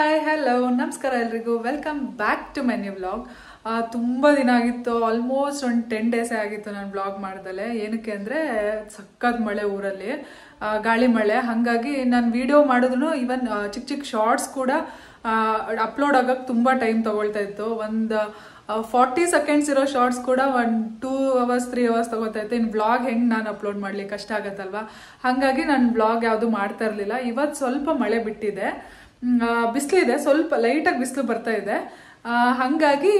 Hi hello ನಮಸ್ಕಾರ ಎಲ್ರಿಗೂ welcome back to my new vlog. ತುಂಬ ದಿನ ಆಗಿತ್ತು, ಆಲ್ಮೋಸ್ಟ್ ಒಂದು 10 ಡೇಸೇ ಆಗಿತ್ತು ನಾನು ವ್ಲಾಗ್ ಮಾಡ್ದಲೆ. ಏನಕ್ಕೆ ಅಂದರೆ ಸಖತ್ ಮಳೆ ಊರಲ್ಲಿ, ಗಾಳಿ ಮಳೆ. ಹಾಗಾಗಿ ನಾನು ವಿಡಿಯೋ ಮಾಡಿದ್ರು ಈವನ್ ಚಿಕ್ಕ ಚಿಕ್ಕ ಶಾರ್ಟ್ಸ್ ಕೂಡ ಅಪ್ಲೋಡ್ ಆಗೋಕ್ಕೆ ತುಂಬ ಟೈಮ್ ತೊಗೊಳ್ತಾ ಇತ್ತು. ಒಂದು 40 ಸೆಕೆಂಡ್ಸ್ ಇರೋ ಶಾರ್ಟ್ಸ್ ಕೂಡ 2 ಅವರ್ಸ್ 3 ಅವರ್ಸ್ ತೊಗೋತಾ ಇತ್ತು. ಇನ್ನು ವ್ಲಾಗ್ ಹೆಂಗೆ ನಾನು ಅಪ್ಲೋಡ್ ಮಾಡ್ಲಿಕ್ಕೆ ಕಷ್ಟ ಆಗತ್ತಲ್ವಾ. ಹಾಗಾಗಿ ನಾನು ವ್ಲಾಗ್ ಯಾವುದು ಮಾಡ್ತಾ ಇರಲಿಲ್ಲ. ಇವತ್ತು ಸ್ವಲ್ಪ ಮಳೆ ಬಿಟ್ಟಿದೆ, ಬಿಸಿಲಿದೆ, ಸ್ವಲ್ಪ ಲೈಟಾಗಿ ಬಿಸಿಲು ಬರ್ತಾ ಇದೆ. ಹಾಗಾಗಿ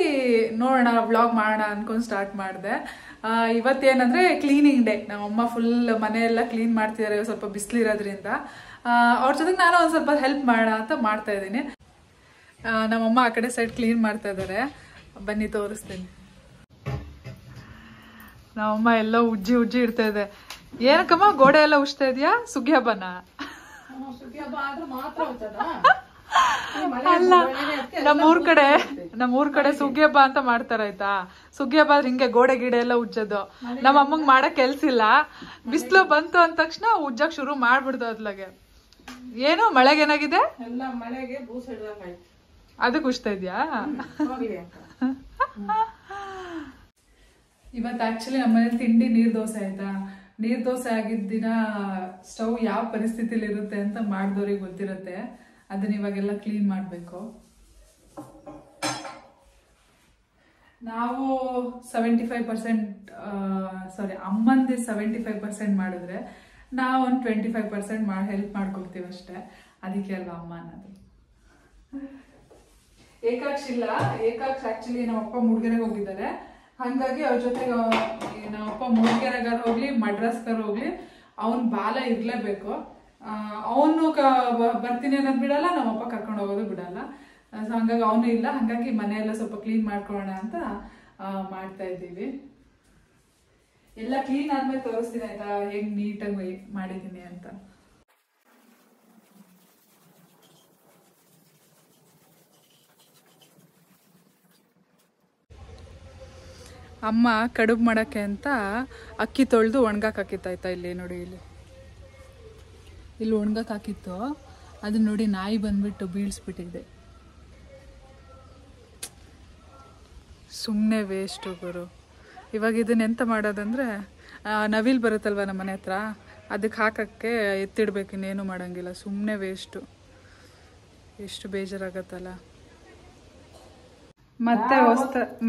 ನೋಡೋಣ ವ್ಲಾಗ್ ಮಾಡೋಣ ಅನ್ಕೊಂಡು ಸ್ಟಾರ್ಟ್ ಮಾಡಿದೆ. ಇವತ್ತೇನಂದ್ರೆ ಕ್ಲೀನಿಂಗ್ ಡೇ. ನಮ್ಮಮ್ಮ ಫುಲ್ ಮನೆಯೆಲ್ಲ ಕ್ಲೀನ್ ಮಾಡ್ತಿದ್ದಾರೆ, ಸ್ವಲ್ಪ ಬಿಸಿಲಿರೋದ್ರಿಂದ ಅವ್ರ ಜೊತೆಗೆ ನಾನು ಒಂದು ಸ್ವಲ್ಪ ಹೆಲ್ಪ್ ಮಾಡೋಣ ಅಂತ ಮಾಡ್ತಾ ಇದ್ದೀನಿ. ನಮ್ಮಮ್ಮ ಆ ಕಡೆ ಸೈಡ್ ಕ್ಲೀನ್ ಮಾಡ್ತಾ ಇದ್ದಾರೆ, ಬನ್ನಿ ತೋರಿಸ್ತೀನಿ. ನಮ್ಮಮ್ಮ ಎಲ್ಲ ಉಜ್ಜಿ ಇಡ್ತಾ ಇದೆ. ಏನಕ್ಕಮ್ಮ ಗೋಡೆ ಎಲ್ಲ ಉಜ್ತಾ ಇದೆಯಾ? ಸುಗ್ಗಿ ಹಬ್ಬನ? ಅಲ್ಲ, ನಮ್ಮೂರ್ ಕಡೆ ಸುಗ್ಗಿ ಹಬ್ಬ ಅಂತ ಮಾಡ್ತಾರ ಆಯ್ತಾ. ಸುಗ್ಗಿ ಹಬ್ಬ ಆದ್ರೆ ಹಿಂಗೆ ಗೋಡೆ ಗಿಡ ಎಲ್ಲ ಉಜ್ಜೋದು. ನಮ್ಮ ಅಮ್ಮಂಗ್ ಮಾಡಕ್ ಕೆಲ್ಸ ಇಲ್ಲ, ಬಿಸಿಲು ಬಂತು ಅಂದ ತಕ್ಷಣ ಉಜ್ಜಕ್ ಶುರು ಮಾಡ್ಬಿಡ್ದು ಅದ್ಲಾಗೆ. ಏನು ಮಳೆಗೆ ಏನಾಗಿದೆ? ಅದಕ್ಕೆ ಉಜ್ತಾ ಇದ್ಯಾ? ಇವತ್ತು ಆಕ್ಚುಲಿ ನಮ್ಮನೇಲಿ ತಿಂಡಿ ನೀರ್ ದೋಸೆ ಆಯ್ತಾ. ನೀರ್ ದೋಸೆ ಆಗಿದ್ದ ದಿನ ಸ್ಟವ್ ಯಾವ ಪರಿಸ್ಥಿತಿಲಿ ಇರುತ್ತೆ ಅಂತ ಮಾಡಿದವ್ರಿಗೆ ಗೊತ್ತಿರುತ್ತೆ. ಅದನ್ನ ಇವಾಗೆಲ್ಲ ಕ್ಲೀನ್ ಮಾಡಬೇಕು. ನಾವು 75% ಸಾರಿ ಅಮ್ಮಂದಿ 75% ಮಾಡಿದ್ರೆ ನಾವು ಒಂದು 25% ಹೆಲ್ಪ್ ಮಾಡ್ಕೊಳ್ತೀವಿ ಅಷ್ಟೇ. ಅದಕ್ಕೆ ಅಲ್ವಾ ಅಮ್ಮ ಅನ್ನೋದು. ಏಕಾಕ್ಷ ಇಲ್ಲ, ಏಕಾಕ್ಷ ಆಕ್ಚುಲಿ ನಮ್ಮಪ್ಪ ಮೂಡಿಗೆರೆಗೆ ಹೋಗಿದ್ದಾರೆ. ಹಂಗಾಗಿ ಅವ್ರ ಜೊತೆಗೆ ನಮ್ಮಪ್ಪ ಮೂಡಿಗೆರೆಗಾರ ಹೋಗ್ಲಿ ಮಡ್ರಾಸ್ಗಾರ ಹೋಗ್ಲಿ ಅವನ್ ಬಾಲ ಇರ್ಲೇಬೇಕು. ಅವನು ಬರ್ತೀನಿ ಅನ್ನೋದು ಬಿಡಲ್ಲ, ನಮ್ಮಪ್ಪ ಕರ್ಕೊಂಡು ಹೋಗೋದು ಬಿಡಲ್ಲ. ಹಂಗಾಗಿ ಅವನು ಇಲ್ಲ. ಹಂಗಾಗಿ ಮನೆಯೆಲ್ಲ ಸ್ವಲ್ಪ ಕ್ಲೀನ್ ಮಾಡ್ಕೊಳ್ಳೋಣ ಅಂತ ಮಾಡ್ತಾ ಇದ್ದೀವಿ. ಎಲ್ಲ ಕ್ಲೀನ್ ಆದ್ಮೇಲೆ ತೋರಿಸ್ತೀನಿ ಆಯ್ತಾ, ಹೆಂಗ್ ನೀಟಾಗಿ ಮಾಡಿದ್ದೀನಿ ಅಂತ. ಅಮ್ಮ ಕಡುಬು ಮಾಡೋಕ್ಕೆ ಅಂತ ಅಕ್ಕಿ ತೊಳೆದು ಒಣಗಾಕ್ ಹಾಕಿತ್ತಾಯ್ತಾ. ಇಲ್ಲಿ ನೋಡಿ, ಇಲ್ಲಿ ಒಣಗಾಕ್ ಹಾಕಿತ್ತು. ಅದನ್ನ ನೋಡಿ ನಾಯಿ ಬಂದ್ಬಿಟ್ಟು ಬೀಳ್ಸ್ಬಿಟ್ಟಿದೆ. ಸುಮ್ಮನೆ ವೇಸ್ಟು ಗುರು. ಇವಾಗ ಇದನ್ನ ಎಂತ ಮಾಡೋದಂದ್ರೆ, ನವಿಲ್ ಬರುತ್ತಲ್ವ ನಮ್ಮ ಮನೆ ಹತ್ರ, ಅದಕ್ಕೆ ಹಾಕಕ್ಕೆ ಎತ್ತಿಡ್ಬೇಕು, ಇನ್ನೇನು ಮಾಡೋಂಗಿಲ್ಲ. ಸುಮ್ಮನೆ ವೇಸ್ಟು. ಎಷ್ಟು ಬೇಜಾರಾಗತ್ತಲ್ಲ.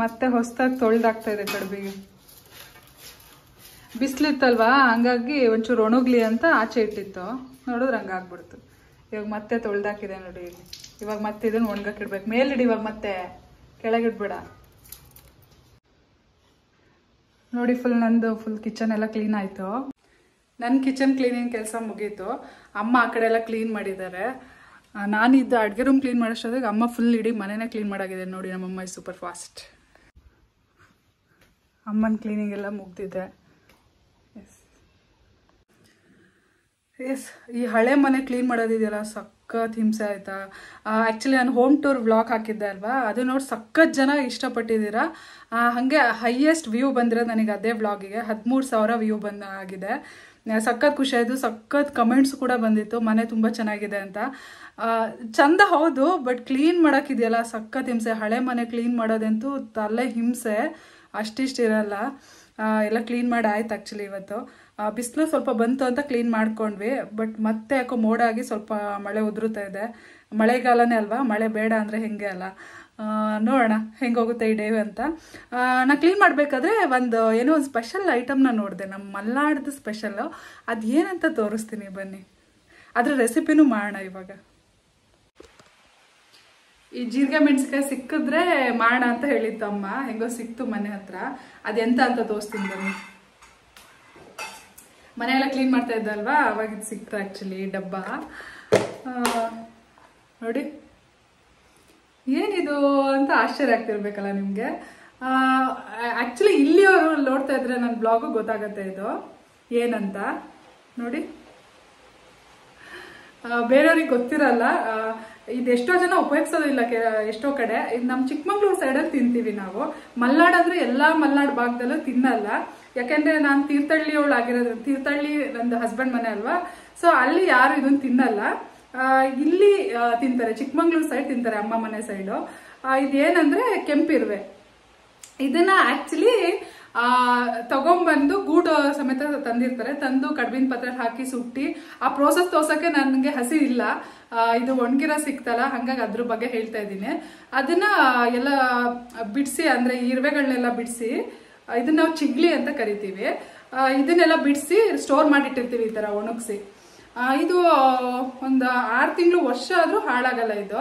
ಮತ್ತೆ ಹೊಸ್ದಾಗಿ ತೊಳ್ದಾಗ್ತಾ ಇದೆ ಕಡುಬಿಗೆ. ಬಿಸಿಲಿತ್ತಲ್ವಾ, ಹಂಗಾಗಿ ಒಂಚೂರು ಒಣಗ್ಲಿ ಅಂತ ಆಚೆ ಇಟ್ಟಿತ್ತು. ನೋಡಿದ್ರೆ ಹಂಗಾಗ್ಬಿಡ್ತು. ಇವಾಗ ಮತ್ತೆ ತೊಳ್ದಾಕಿದೆ ನೋಡಿ ಇಲ್ಲಿ. ಇವಾಗ ಮತ್ತೆ ಇದನ್ನ ಒಣಗಾಕಿಡ್ಬೇಕು. ಮೇಲಿಡಿ, ಇವಾಗ ಮತ್ತೆ ಕೆಳಗಿಡ್ಬೇಡ. ನೋಡಿ ನಂದು ಫುಲ್ ಕಿಚನ್ ಎಲ್ಲ ಕ್ಲೀನ್ ಆಯ್ತು. ನನ್ನ ಕಿಚನ್ ಕ್ಲೀನಿಂಗ್ ಕೆಲಸ ಮುಗೀತು. ಅಮ್ಮ ಆ ಕಡೆ ಎಲ್ಲ ಕ್ಲೀನ್ ಮಾಡಿದ್ದಾರೆ. ನಾನಿದ್ದು ಅಡುಗೆ ರೂಮ್ ಕ್ಲೀನ್ ಮಾಡೋಷ್ಟಾದಾಗ ಅಮ್ಮ ಫುಲ್ ಇಡೀ ಮನೆನೇ ಕ್ಲೀನ್ ಮಾಡಾಗಿದೆ. ನೋಡಿ ನಮ್ಮಮ್ಮ ಸೂಪರ್ ಫಾಸ್ಟ್. ಅಮ್ಮನ ಕ್ಲೀನಿಂಗ್ ಎಲ್ಲ ಮುಗ್ದಿದೆ. ಎಸ್, ಈ ಹಳೆ ಮನೆ ಕ್ಲೀನ್ ಮಾಡೋದಿದೆಯಲ್ಲ, ಸಖತ್ ಹಿಂಸೆ ಆಯ್ತಾ. ಆ್ಯಕ್ಚುಲಿ ನಾನು ಹೋಮ್ ಟೂರ್ ವ್ಲಾಗ್ ಹಾಕಿದ್ದೆ ಅಲ್ವಾ, ಅದು ನೋಡಿ ಸಖತ್ ಜನ ಇಷ್ಟಪಟ್ಟಿದ್ದೀರಾ. ಹಾಗೆ ಹೈಯೆಸ್ಟ್ ವ್ಯೂ ಬಂದಿರೋದು ನನಗೆ ಅದೇ ವ್ಲಾಗಿಗೆ. 13,000 ವ್ಯೂ ಆಗಿದೆ. ಸಖತ್ ಖುಷಿ ಆಯಿತು. ಸಖತ್ ಕಮೆಂಟ್ಸ್ ಕೂಡ ಬಂದಿತ್ತು, ಮನೆ ತುಂಬ ಚೆನ್ನಾಗಿದೆ ಅಂತ. ಚಂದ ಹೌದು, ಬಟ್ ಕ್ಲೀನ್ ಮಾಡೋಕ್ಕಿದೆಯಲ್ಲ ಸಖತ್ ಹಿಂಸೆ. ಹಳೆ ಮನೆ ಕ್ಲೀನ್ ಮಾಡೋದಂತೂ ತಲೆ ಹಿಂಸೆ, ಅಷ್ಟಿಷ್ಟಿರಲ್ಲ. ಎಲ್ಲ ಕ್ಲೀನ್ ಮಾಡಿ ಆಯ್ತು ಆ್ಯಕ್ಚುಲಿ ಇವತ್ತು. ಬಿಸಿಲು ಸ್ವಲ್ಪ ಬಂತು ಅಂತ ಕ್ಲೀನ್ ಮಾಡ್ಕೊಂಡ್ವಿ. ಬಟ್ ಮತ್ತೆ ಯಾಕೋ ಮೋಡ ಆಗಿ ಸ್ವಲ್ಪ ಮಳೆ ಉದುರುತ್ತಾ ಇದೆ. ಮಳೆಗಾಲನೇ ಅಲ್ವಾ, ಮಳೆ ಬೇಡ ಅಂದರೆ ಹೆಂಗೆ ಅಲ್ಲ. ನೋಡೋಣ ಹೆಂಗೋಗುತ್ತೆ ಈ ಡೇ ಅಂತ. ನಾ ಕ್ಲೀನ್ ಮಾಡಬೇಕಾದ್ರೆ ಏನೋ ಒಂದು ಸ್ಪೆಷಲ್ ಐಟಮ್ನ ನೋಡಿದೆ, ನಮ್ಮ ಮಲ್ನಾಡ್ದು ಸ್ಪೆಷಲ್ಲು. ಅದು ಏನಂತ ತೋರಿಸ್ತೀನಿ ಬನ್ನಿ. ಅದ್ರ ರೆಸಿಪಿನೂ ಮಾಡೋಣ ಇವಾಗ. ಈ ಜೀರಿಗೆ ಮೆಣಸಿಕಾಯಿ ಸಿಕ್ಕಿದ್ರೆ ಮಾಡೋಣ ಅಂತ ಹೇಳಿತ್ತು ಅಮ್ಮ. ಹೆಂಗೋ ಸಿಕ್ತು ಮನೆ ಹತ್ರ. ಅದೆಂತ ಅಂತ ತೋರಿಸ್ತೀನಿ ಬನ್ನಿ. ಮನೆಯೆಲ್ಲ ಕ್ಲೀನ್ ಮಾಡ್ತಾ ಇದ್ದಲ್ವಾ, ಅವಾಗ ಇದು ಸಿಕ್ತು ಆ್ಯಕ್ಚುಲಿ ಡಬ್ಬ. ನೋಡಿ ಏನಿದು ಅಂತ ಆಶ್ಚರ್ಯ ಆಗ್ತಿರ್ಬೇಕಲ್ಲ ನಿಮಗೆ. ಆ್ಯಕ್ಚುಲಿ ಇಲ್ಲಿಯವರು ನೋಡ್ತಾ ಇದ್ರೆ ನನ್ನ ಬ್ಲಾಗು ಗೊತ್ತಾಗತ್ತೆ ಇದು ಏನಂತ. ನೋಡಿ, ಬೇರೆಯವ್ರಿಗೆ ಗೊತ್ತಿರಲ್ಲ. ಇದೆಷ್ಟೋ ಜನ ಉಪಯೋಗಿಸೋದಿಲ್ಲ ಎಷ್ಟೋ ಕಡೆ. ಇದು ನಮ್ಮ ಚಿಕ್ಕಮಂಗ್ಳೂರು ಸೈಡಲ್ಲಿ ತಿಂತೀವಿ ನಾವು. ಮಲ್ನಾಡ್ ಅಂದರೆ ಎಲ್ಲ ಮಲ್ನಾಡ್ ಭಾಗದಲ್ಲೂ ತಿನ್ನಲ್ಲ. ಯಾಕೆಂದರೆ ನಾನು ತೀರ್ಥಹಳ್ಳಿಯವಳಾಗಿರೋದು. ತೀರ್ಥಹಳ್ಳಿ ನಂದು ಹಸ್ಬೆಂಡ್ ಮನೆ ಅಲ್ವಾ, ಸೊ ಅಲ್ಲಿ ಯಾರು ಇದನ್ನು ತಿನ್ನಲ್ಲ. ಇಲ್ಲಿ ತಿಂತಾರೆ, ಚಿಕ್ಕಮಂಗ್ಳೂರು ಸೈಡ್ ತಿಂತಾರೆ, ಅಮ್ಮ ಮನೆ ಸೈಡು. ಇದೇನಂದ್ರೆ ಕೆಂಪಿರುವೆ. ಇದನ್ನ ಆಕ್ಚುಲಿ ತಗೊಂಡ್ಬಂದು ಗೂಡು ಸಮೇತ ತಂದಿರ್ತಾರೆ. ತಂದು ಕಡ್ಬಿನ ಪತ್ರ ಹಾಕಿ ಸುಟ್ಟಿ ಆ ಪ್ರೋಸೆಸ್ ತೋರ್ಸಕ್ಕೆ ನನಗೆ ಹಸಿ ಇಲ್ಲ. ಇದು ಒಣಗಿರೋ ಸಿಕ್ತಲ್ಲ, ಹಂಗಾಗಿ ಅದ್ರ ಬಗ್ಗೆ ಹೇಳ್ತಾ ಇದ್ದೀನಿ. ಅದನ್ನ ಎಲ್ಲ ಬಿಡಿಸಿ, ಅಂದ್ರೆ ಇರುವೆಗಳನ್ನೆಲ್ಲ ಬಿಡಿಸಿ, ಇದನ್ನ ನಾವು ಚಿಗ್ಲಿ ಅಂತ ಕರಿತೀವಿ. ಇದನ್ನೆಲ್ಲ ಬಿಡಿಸಿ ಸ್ಟೋರ್ ಮಾಡಿಟ್ಟಿರ್ತೀವಿ ಈ ತರ ಒಣಗಿಸಿ. ಇದು ಒಂದು 6 ತಿಂಗಳು ವರ್ಷ ಆದ್ರೂ ಹಾಳಾಗಲ್ಲ. ಇದು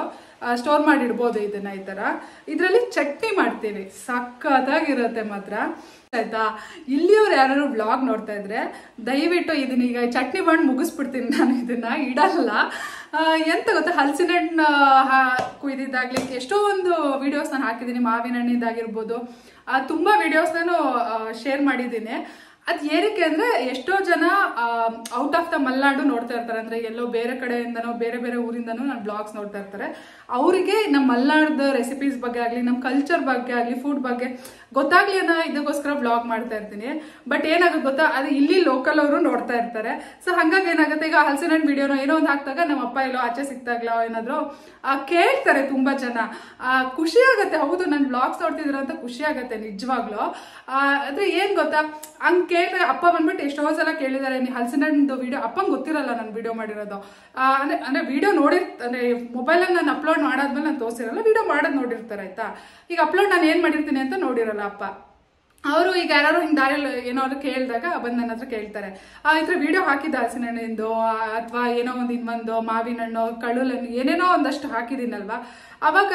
ಸ್ಟೋರ್ ಮಾಡಿಡ್ಬೋದು ಇದನ್ನ ಈ ತರ. ಇದರಲ್ಲಿ ಚಟ್ನಿ ಮಾಡ್ತೀವಿ, ಸಕ್ಕತ್ತಾಗಿರುತ್ತೆ ಮಾತ್ರ, ಆಯ್ತಾ. ಇಲ್ಲಿಯವ್ರು ಯಾರು ವ್ಲಾಗ್ ನೋಡ್ತಾ ಇದ್ರೆ ದಯವಿಟ್ಟು ಇದನ್ನ ಈಗ ಚಟ್ನಿ ಮಾಡಿ ಮುಗಿಸ್ಬಿಡ್ತೀನಿ ನಾನು, ಇದನ್ನ ಇಡಲ್ಲ. ಎಂತ ಗೊತ್ತಾ, ಹಲಸಿನ ಹಣ್ಣು ಕುಯ್ದಿದ್ದಾಗ್ಲಿ ಎಷ್ಟೋ ಒಂದು ವಿಡಿಯೋಸ್ ನಾನು ಹಾಕಿದ್ದೀನಿ, ಮಾವಿನ ಹಣ್ಣಿಂದಾಗಿರ್ಬೋದು, ತುಂಬಾ ವಿಡಿಯೋಸ್ ನಾನು ಶೇರ್ ಮಾಡಿದ್ದೀನಿ. ಅದ್ ಏನಕ್ಕೆ ಅಂದ್ರೆ ಎಷ್ಟೋ ಜನ ಔಟ್ ಆಫ್ ದ ಮಲ್ನಾಡು ನೋಡ್ತಾ ಇರ್ತಾರೆ, ಅಂದ್ರೆ ಎಲ್ಲೋ ಬೇರೆ ಕಡೆಯಿಂದನೋ ಬೇರೆ ಬೇರೆ ಊರಿಂದನೂ ನನ್ನ ಬ್ಲಾಗ್ಸ್ ನೋಡ್ತಾ ಇರ್ತಾರೆ. ಅವರಿಗೆ ನಮ್ಮ ಮಲ್ನಾಡ್ದ ರೆಸಿಪೀಸ್ ಬಗ್ಗೆ ಆಗ್ಲಿ, ನಮ್ಮ ಕಲ್ಚರ್ ಬಗ್ಗೆ ಆಗ್ಲಿ, ಫುಡ್ ಬಗ್ಗೆ ಗೊತ್ತಾಗ್ಲಿ ಅನ್ನೋ ಇದಕ್ಕೋಸ್ಕರ ಬ್ಲಾಗ್ ಮಾಡ್ತಾ ಇರ್ತೀನಿ. ಬಟ್ ಏನಾಗುತ್ತೆ ಗೊತ್ತಾ, ಅದು ಇಲ್ಲಿ ಲೋಕಲ್ ಅವರು ನೋಡ್ತಾ ಇರ್ತಾರೆ. ಸೊ ಹಂಗಾಗಿ ಏನಾಗುತ್ತೆ, ಈಗ ಹಲಸಿನ ಹಣ್ಣು ವಿಡಿಯೋನ ಏನೋ ಒಂದು ಹಾಕ್ದಾಗ ನಮ್ಮ ಅಪ್ಪ ಎಲ್ಲೋ ಆಚೆ ಸಿಕ್ತಾಗ್ಲೋ ಏನಾದ್ರು ಕೇಳ್ತಾರೆ ತುಂಬಾ ಜನ. ಖುಷಿ ಆಗತ್ತೆ, ಹೌದು ನನ್ನ ಬ್ಲಾಗ್ಸ್ ನೋಡ್ತಿದ್ರ ಅಂತ ಖುಷಿ ಆಗತ್ತೆ ನಿಜವಾಗ್ಲೂ. ಆದ್ರೆ ಏನ್ ಗೊತ್ತಾ, ಹಂಗ್ ಕೇಳಿದ್ರೆ ಅಪ್ಪ ಬಂದ್ಬಿಟ್ಟು ಎಷ್ಟೋ ಸಲ ಕೇಳಿದಾರೆ ನೀ ಹಲಸಿನ ಹಣ್ಣು ವಿಡಿಯೋ, ಅಪ್ಪಂಗೆ ಗೊತ್ತಿರಲ್ಲ ನಾನು ವಿಡಿಯೋ ಮಾಡಿರೋದು. ಅಂದ್ರೆ ವಿಡಿಯೋ ಅಂದ್ರೆ ಮೊಬೈಲಲ್ಲಿ ನಾನು ಅಪ್ಲೋಡ್ ಮಾಡಾದ್ಮೇಲೆ ನಾನು ತೋರಿಸಿರಲ್ಲ, ವಿಡಿಯೋ ಮಾಡೋದು ನೋಡಿರ್ತಾರೆ ಆಯ್ತಾ. ಈಗ ಅಪ್ಲೋಡ್ ನಾನು ಏನ್ ಮಾಡಿರ್ತೀನಿ ಅಂತ ನೋಡಿರಲ್ಲ ಅಪ್ಪ. ಅವರು ಈಗ ಯಾರು ಹಿಂಗ್ ದಾರಿಯಲ್ಲಿ ಏನಾದ್ರು ಕೇಳಿದಾಗ ಬಂದ್ ನನ್ನ ಹತ್ರ ಕೇಳ್ತಾರೆ, ಈ ತರ ವಿಡಿಯೋ ಹಾಕಿದ್ದ ಹಲಸಿನ ಹಣ್ಣಿಂದು, ಅಥವಾ ಏನೋ ಒಂದು ಇನ್ನೊಂದು ಮಾವಿನ ಹಣ್ಣು, ಕಳುಲನ್ನು ಏನೇನೋ ಒಂದಷ್ಟು ಹಾಕಿದೀನಲ್ವಾ. ಅವಾಗ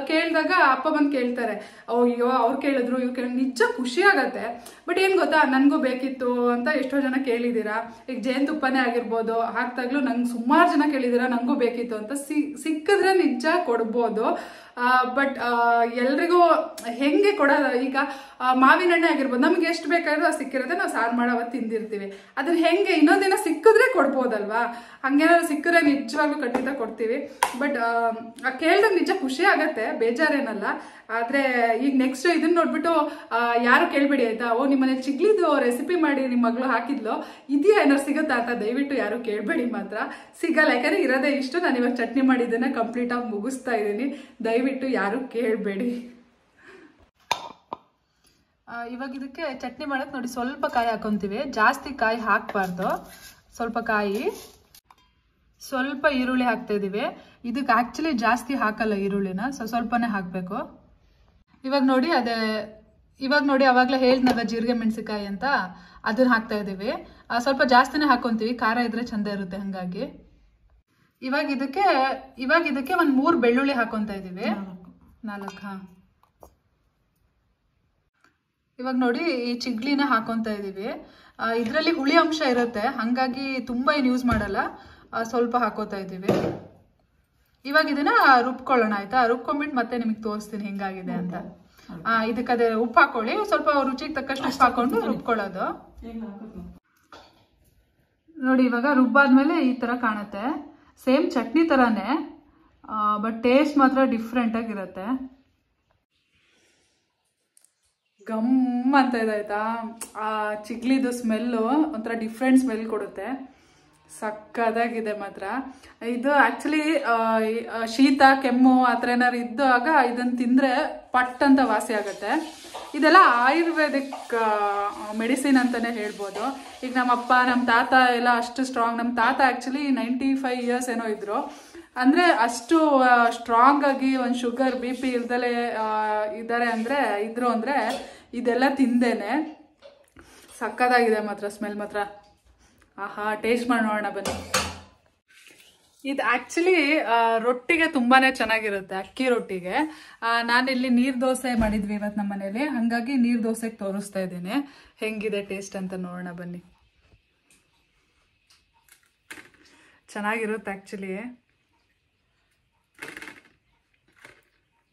ಕೇಳಿದಾಗ ಅಪ್ಪ ಬಂದು ಕೇಳ್ತಾರೆ, ಅಯ್ಯೋ ಅವ್ರು ಕೇಳಿದ್ರು ಇವ್ರು ಕೇಳಿದ್ರು, ನಿಜ ಖುಷಿ ಆಗತ್ತೆ. ಬಟ್ ಏನ್ ಗೊತ್ತಾ, ನನ್ಗೂ ಬೇಕಿತ್ತು ಅಂತ ಎಷ್ಟೋ ಜನ ಕೇಳಿದೀರಾ. ಈಗ ಜೇನುತುಪ್ಪನೇ ಆಗಿರ್ಬೋದು ಹಾಕ್ದಾಗ್ಲೂ ನಂಗೆ ಸುಮಾರು ಜನ ಕೇಳಿದೀರಾ ನಂಗೂ ಬೇಕಿತ್ತು ಅಂತ. ಸಿಕ್ಕಿದ್ರೆ ನಿಜ ಕೊಡ್ಬೋದು. ಬಟ್ ಎಲ್ರಿಗೂ ಹೆಂಗೆ ಕೊಡೋದು, ಈಗ ಮಾವಿನ ಹಣ್ಣೆ ಆಗಿರ್ಬೋದು, ನಮ್ಗೆ ಎಷ್ಟು ಬೇಕಾದ್ರೂ ಅದು ಸಿಕ್ಕಿರುತ್ತೆ, ನಾವು ಸಾರು ಮಾಡೋ ತಿಂದಿರ್ತೀವಿ. ಅದನ್ನ ಹೆಂಗೆ ಇನ್ನೊಂದಿನ ಸಿಕ್ಕಿದ್ರೆ ಕೊಡ್ಬೋದಲ್ವಾ. ಹಂಗೇನಾದ್ರು ಸಿಕ್ಕಿದ್ರೆ ನಿಜವಾಗ್ಲೂ ಖಂಡಿತ ಕೊಡ್ತೀವಿ. ಬಟ್ ಕೇಳ್ದಾಗ ನಿಜ ಖುಷಿ ಆಗತ್ತೆ, ಬೇಜಾರೇನಲ್ಲ. ಆದ್ರೆ ಈಗ ನೆಕ್ಸ್ಟ್ ಇದನ್ನ ನೋಡ್ಬಿಟ್ಟು ಯಾರು ಕೇಳ್ಬೇಡಿ ಆಯ್ತಾ, ನಿಮ್ಮನೇಲಿ ಚಿಗ್ಲಿದು ರೆಸಿಪಿ ಮಾಡಿ ನಿಮ್ಮ ಮಗಳು ಹಾಕಿದ್ಲು, ಇದೆಯಾ ಏನಾರು ಸಿಗುತ್ತಾ ಅಂತ ದಯವಿಟ್ಟು ಯಾರು ಕೇಳ್ಬೇಡಿ ಮಾತ್ರ. ಸಿಗಲ್ಲ, ಯಾಕಂದ್ರೆ ಇರೋದೇ ಇಷ್ಟು. ನಾನು ಇವಾಗ ಚಟ್ನಿ ಮಾಡಿದ್ದನ್ನ ಕಂಪ್ಲೀಟ್ ಆಗಿ ಮುಗಿಸ್ತಾ ಇದ್ದೀನಿ, ದಯವಿಟ್ಟು ಯಾರು ಕೇಳಬೇಡಿ. ಇವಾಗ ಇದಕ್ಕೆ ಚಟ್ನಿ ಮಾಡಕ್ ನೋಡಿ ಸ್ವಲ್ಪ ಕಾಯಿ ಹಾಕೊಂತೀವಿ, ಜಾಸ್ತಿ ಕಾಯಿ ಹಾಕ್ಬಾರ್ದು. ಸ್ವಲ್ಪ ಕಾಯಿ, ಸ್ವಲ್ಪ ಈರುಳ್ಳಿ ಹಾಕ್ತಾ ಇದೀವಿ. ಇದಕ್ಕೆ ಆಕ್ಚುಲಿ ಜಾಸ್ತಿ ಹಾಕಲ್ಲ ಈರುಳ್ಳಿನ, ಸ್ವಲ್ಪನೇ ಹಾಕ್ಬೇಕು. ಇವಾಗ ನೋಡಿ ಅವಾಗ್ಲೇ ಹೇಳ್ದಲ್ಲ ಜೀರಿಗೆ ಮೆಣಸಿಕಾಯಿ ಅಂತ, ಅದನ್ನ ಹಾಕ್ತಾ ಇದೀವಿ. ಸ್ವಲ್ಪ ಜಾಸ್ತಿನೇ ಹಾಕೊಂತೀವಿ, ಖಾರ ಇದ್ರೆ ಚಂದ ಇರುತ್ತೆ ಹಂಗಾಗಿ. ಇವಾಗ ಇದಕ್ಕೆ ಒಂದ್ 3 ಬೆಳ್ಳುಳ್ಳಿ ಹಾಕೊಂತ ಇದೀವಿ, 4. ಇವಾಗ ನೋಡಿ ಈ ಚಿಗ್ಲಿನ ಹಾಕೊಂತ ಇದೀವಿ. ಇದ್ರಲ್ಲಿ ಹುಳಿ ಅಂಶ ಇರುತ್ತೆ, ಹಂಗಾಗಿ ತುಂಬಾ ಏನು ಯೂಸ್ ಮಾಡಲ್ಲ, ಸ್ವಲ್ಪ ಹಾಕೋತಾ ಇದೀವಿ. ಇವಾಗ ಇದನ್ನ ರುಬ್ಕೊಳ್ಳೋಣ ಆಯ್ತಾ. ರುಬ್ಕೊಂಡ್ಬಿಟ್ಟು ಮತ್ತೆ ನಿಮಗೆ ತೋರಿಸ್ತೀನಿ ಹೆಂಗಾಗಿದೆ ಅಂತ. ಇದಕ್ಕೆ ಅದೇ ಉಪ್ಪು ಹಾಕೊಳ್ಳಿ, ಸ್ವಲ್ಪ ರುಚಿಗೆ ತಕ್ಕಷ್ಟು ಉಪ್ಪು ಹಾಕೊಂಡು ರುಬ್ಕೊಳ್ಳೋದು. ನೋಡಿ ಇವಾಗ ರುಬ್ಬಾದ್ಮೇಲೆ ಈ ತರ ಕಾಣುತ್ತೆ, ಸೇಮ್ ಚಟ್ನಿ ತರಾನೇ, ಬಟ್ ಟೇಸ್ಟ್ ಮಾತ್ರ ಡಿಫ್ರೆಂಟ್ ಆಗಿರುತ್ತೆ. ಗಮ್ ಅಂತ ಇದಾಯ್ತಾ, ಆ ಚಿಗ್ಲಿದು ಸ್ಮೆಲ್ಲು ಒಂಥರ ಡಿಫ್ರೆಂಟ್ ಸ್ಮೆಲ್ ಕೊಡುತ್ತೆ, ಸಕ್ಕದಾಗಿದೆ ಮಾತ್ರ. ಇದು ಆಕ್ಚುಲಿ ಶೀತ ಕೆಮ್ಮು ಆ ಥರ ಏನಾರು ಇದ್ದಾಗ ಇದನ್ನ ತಿಂದ್ರೆ ಪಟ್ ಅಂತ ವಾಸಿ ಆಗತ್ತೆ. ಇದೆಲ್ಲ ಆಯುರ್ವೇದಿಕ್ ಮೆಡಿಸಿನ್ ಅಂತಾನೆ ಹೇಳ್ಬೋದು. ಈಗ ನಮ್ಮ ಅಪ್ಪ ನಮ್ಮ ತಾತ ಎಲ್ಲ ಅಷ್ಟು ಸ್ಟ್ರಾಂಗ್. ನಮ್ಮ ತಾತ ಆಕ್ಚುಲಿ 95 ಇಯರ್ಸ್ ಏನೋ ಇದ್ರು, ಅಂದ್ರೆ ಅಷ್ಟು ಸ್ಟ್ರಾಂಗ್ ಆಗಿ ಒಂದು ಶುಗರ್ BP ಇಲ್ದಲೆ ಇದ್ದಾರೆ ಇದ್ರು ಅಂದ್ರೆ ಇದೆಲ್ಲ ತಿಂದೇನೆ. ಸಕ್ಕದಾಗಿದೆ ಮಾತ್ರ, ಸ್ಮೆಲ್ ಮಾತ್ರ. ಆಹಾ, ಟೇಸ್ಟ್ ಮಾಡಿ ನೋಡೋಣ ಬನ್ನಿ. ಇದು ಆಕ್ಚುಲಿ ರೊಟ್ಟಿಗೆ ತುಂಬಾನೇ ಚೆನ್ನಾಗಿರುತ್ತೆ, ಅಕ್ಕಿ ರೊಟ್ಟಿಗೆ. ನಾನಿಲ್ಲಿ ನೀರ್ ದೋಸೆ ಮಾಡಿದ್ವಿ ಇವತ್ತು ನಮ್ಮ ಮನೇಲಿ, ಹಂಗಾಗಿ ನೀರ್ ದೋಸೆಗೆ ತೋರಿಸ್ತಾ ಇದ್ದೀನಿ ಹೆಂಗಿದೆ ಟೇಸ್ಟ್ ಅಂತ. ನೋಡೋಣ ಬನ್ನಿ. ಚೆನ್ನಾಗಿರುತ್ತೆ ಆಕ್ಚುಲಿ,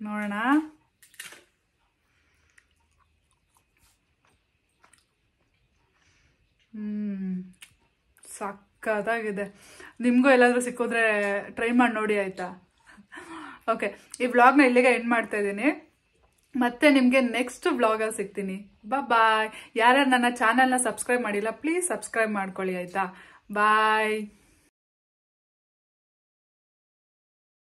ನೋಡೋಣ. ಸಕ್ಕತ್ತಾಗಿದೆ. ನಿಮಗೂ ಎಲ್ಲಾದರೂ ಸಿಕ್ಕಿದ್ರೆ ಟ್ರೈ ಮಾಡಿ ನೋಡಿ ಆಯ್ತಾ. ಓಕೆ, ಈ ವ್ಲಾಗ್ನ ಇಲ್ಲಿಗೆ ಎಂಡ್ ಮಾಡ್ತಾ ಇದ್ದೀನಿ. ಮತ್ತೆ ನಿಮಗೆ ನೆಕ್ಸ್ಟ್ ವ್ಲಾಗಲ್ಲಿ ಸಿಗ್ತೀನಿ. ಬಾಯ್. ಯಾರ್ಯಾರು ನನ್ನ ಚಾನಲ್ನ ಸಬ್ಸ್ಕ್ರೈಬ್ ಮಾಡಿಲ್ಲ ಪ್ಲೀಸ್ ಸಬ್ಸ್ಕ್ರೈಬ್ ಮಾಡ್ಕೊಳ್ಳಿ ಆಯ್ತಾ. ಬಾಯ್.